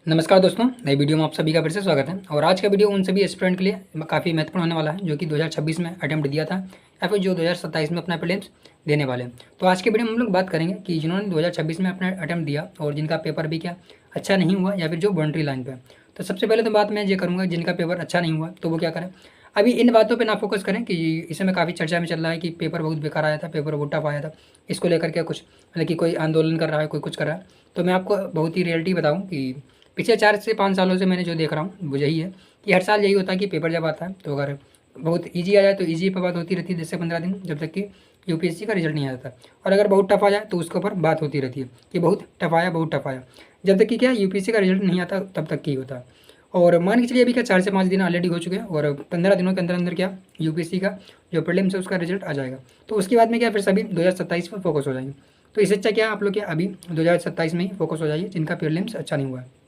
नमस्कार दोस्तों, नई वीडियो में आप सभी का फिर से स्वागत है। और आज का वीडियो उन सभी एस्पिरेंट के लिए काफ़ी महत्वपूर्ण होने वाला है जो कि 2026 में अटेम्प्ट दिया था या फिर जो 2027 में अपना प्रीलिम्स देने वाले हैं। तो आज के वीडियो में हम लोग बात करेंगे कि जिन्होंने 2026 में अपना अटेम्प्ट दिया और जिनका पेपर भी क्या अच्छा नहीं हुआ या फिर जो बाउंड्री लाइन पर। तो सबसे पहले तो बात मैं ये करूँगा, जिनका पेपर अच्छा नहीं हुआ तो वो क्या करें। अभी इन बातों पे ना फोकस करें कि इस समय काफ़ी चर्चा में चल रहा है कि पेपर बहुत बेकार आया था, पेपर बहुत टफ आया था, इसको लेकर के कुछ मतलब कि कोई आंदोलन कर रहा है, कोई कुछ कर रहा है। तो मैं आपको बहुत ही रियलिटी बताऊँ कि पिछले 4 से 5 सालों से मैंने जो देख रहा हूँ वो यही है कि हर साल यही होता है कि पेपर जब आता है तो अगर बहुत ईजी आ जाए तो ईजी पर बात होती रहती है 10 से 15 दिन, जब तक कि यूपीएससी का रिजल्ट नहीं आ जाता। और अगर बहुत टफ आ जाए तो उसके ऊपर बात होती रहती है कि बहुत टफ आया, बहुत टफ आया, जब तक कि क्या यूपीएससी का रिजल्ट नहीं आता तब तक की होता है। और मान के चलिए अभी क्या 4 से 5 दिन ऑलरेडी हो चुके हैं और 15 दिनों के अंदर अंदर क्या यूपीएससी का जो प्रीलिम्स है उसका रिजल्ट आ जाएगा। तो उसके बाद में क्या फिर सभी 2027 पर फोकस हो जाएंगे। तो इससे अच्छा क्या आप लोग क्या अभी 2027 में ही फोकस हो जाइए जिनका प्रीलिम्स अच्छा नहीं हुआ है।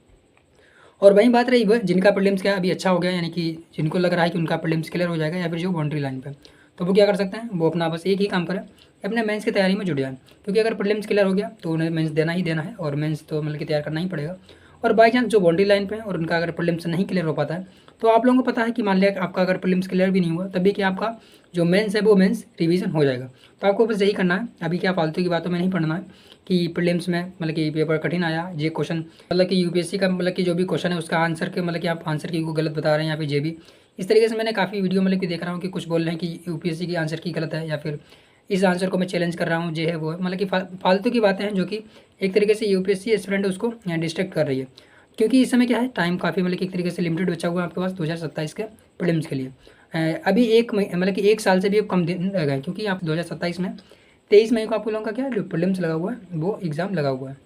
और वहीं बात रही वो जिनका प्रीलिम्स क्या अभी अच्छा हो गया, यानी कि जिनको लग रहा है कि उनका प्रीलिम्स क्लियर हो जाएगा या फिर जो बाउंड्री लाइन पे, तो वो क्या कर सकते हैं, वो अपना बस एक ही काम करें, अपने मेंस की तैयारी में जुट जाए। क्योंकि अगर प्रीलिम्स क्लियर हो गया तो उन्हें मेंस देना ही देना है और मेंस तो मतलब कि तैयार करना ही पड़ेगा। और बाई चांस जो बाउंड्री लाइन पे है और उनका अगर प्रीलिम्स नहीं क्लियर हो पाता है तो आप लोगों को पता है कि मान लिया आपका अगर प्रीलिम्स क्लियर भी नहीं हुआ तभी कि आपका जो मेंस है वो मेंस रिवीजन हो जाएगा। तो आपको बस यही करना है, अभी क्या फालतू की बातों में नहीं पढ़ना है कि प्रीलिम्स में मतलब कि पेपर कठिन आया, ये क्वेश्चन मतलब कि यूपीएससी का मतलब कि जो भी क्वेश्चन है उसका आंसर के मतलब कि आप आंसर की को गलत बता रहे हैं या फिर जे भी। इस तरीके से मैंने काफ़ी वीडियो मतलब कि देख रहा हूँ कि कुछ बोल रहे हैं कि यूपीएससी की आंसर की गलत है या फिर इस आंसर को मैं चैलेंज कर रहा हूँ, जे है वो है, मतलब कि फालतू की बातें हैं जो कि एक तरीके से यूपीएससी एस्पिरेंट उसको डिस्ट्रैक्ट कर रही है। क्योंकि इस समय क्या है, टाइम काफ़ी मतलब कि एक तरीके से लिमिटेड बचा हुआ है आपके पास 2027 के प्रीलिम्स के लिए। अभी एक मतलब कि एक साल से भी कम दिन रह गए, क्योंकि आप 2027 में 23 मई को आप लोगों का क्या जो प्रीलिम्स लगा हुआ है वो एग्ज़ाम लगा हुआ है।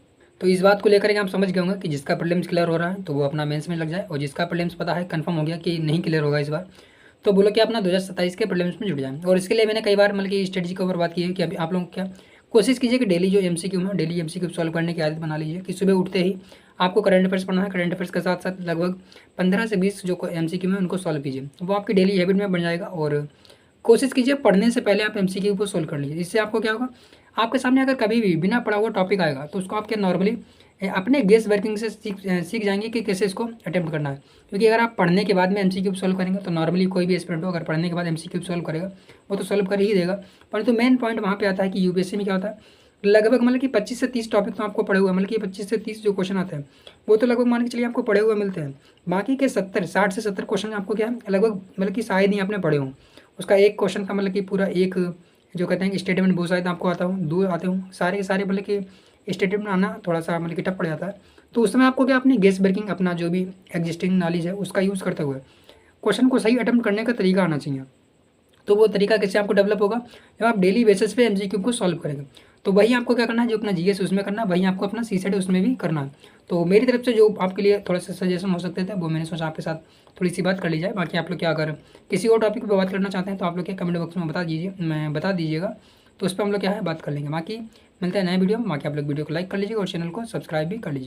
तो इस बात को लेकर के आप समझ गए होंगे कि जिसका प्रीलिम्स क्लियर हो रहा है तो वो अपना मेंस में लग जाए, और जिसका प्रीलिम्स पता है कंफर्म हो गया कि नहीं क्लियर होगा इस बार, तो बोलो कि अपना 2027 के प्रीलिम्स में जुट जाए। और इसके लिए मैंने कई बार मतलब कि स्ट्रेटजी के ऊपर बात की है कि अभी आप लोग क्या कोशिश कीजिए कि डेली जो एमसीक्यू है, डेली एमसीक्यू सॉल्व करने की आदत बना लीजिए कि सुबह उठते ही आपको करंट अफेयर्स पढ़ना है, करंट अफेयर्स के साथ साथ लगभग 15 से 20 जो एमसीक्यू है उनको सॉल्व कीजिए, वो आपकी डेली हैबिट में बन जाएगा। और कोशिश कीजिए पढ़ने से पहले आप एमसीक्यू को सोल्व कर लीजिए। इससे आपको क्या होगा, आपके सामने अगर कभी भी बिना पढ़ा हुआ टॉपिक आएगा तो उसको आप क्या नॉर्मली अपने गेस वर्किंग से सीख जाएंगे कि कैसे इसको अटेम्प्ट करना है। क्योंकि अगर आप पढ़ने के बाद में एमसीक्यू सॉल्व करेंगे तो नॉर्मली कोई भी एस्पिरेंट हो अगर पढ़ने के बाद एमसीक्यू सॉल्व करेगा वो तो सॉल्व कर ही देगा। परंतु मेन पॉइंट वहाँ पे आता है कि यूपीएससी में क्या होता है, लगभग मतलब कि 25 से 30 टॉपिक तो आपको पढ़े हुए, मतलब कि 25 से 30 जो क्वेश्चन आते हैं वो तो लगभग मान के चलिए आपको पढ़े हुए मिलते हैं। बाकी के 60 से 70 क्वेश्चन आपको क्या है लगभग मतलब कि शायद ही आपने पढ़े हों। उसका एक क्वेश्चन का मतलब कि पूरा एक जो कहते हैं कि स्टेटमेंट बहुत शायद आपको आता हूँ, दो आते हूँ, सारे के सारे मतलब कि स्टेटमेंट आना थोड़ा सा मतलब कि टफ पड़ जाता है। तो उस समय आपको क्या अपनी गेस ब्रेकिंग अपना जो भी एग्जिस्टिंग नॉलेज है उसका यूज़ करते हुए क्वेश्चन को सही अटेम्प्ट करने का तरीका आना चाहिए। तो वो तरीका कैसे आपको डेवलप होगा, जब आप डेली बेसिस पे एमसीक्यू को सॉल्व करेंगे। तो वही आपको क्या करना है, जो अपना जीएस उसमें करना है वही आपको अपना सीसेट उसमें भी करना है। तो मेरी तरफ से जो आपके लिए थोड़ा सा सजेशन हो सकते थे वो मैंने सोचा आपके साथ थोड़ी सी बात कर ली जाए। बाकी आप लोग क्या अगर किसी और टॉपिक पर बात करना चाहते हैं तो आप लोग क्या कमेंट बॉक्स में बता दीजिएगा, तो उस पर हम लोग क्या है बात कर लेंगे। बाकी मिलते हैं नए वीडियो में। बाकी आप लोग वीडियो को लाइक कर लीजिएगा और चैनल को सब्सक्राइब भी कर लीजिए।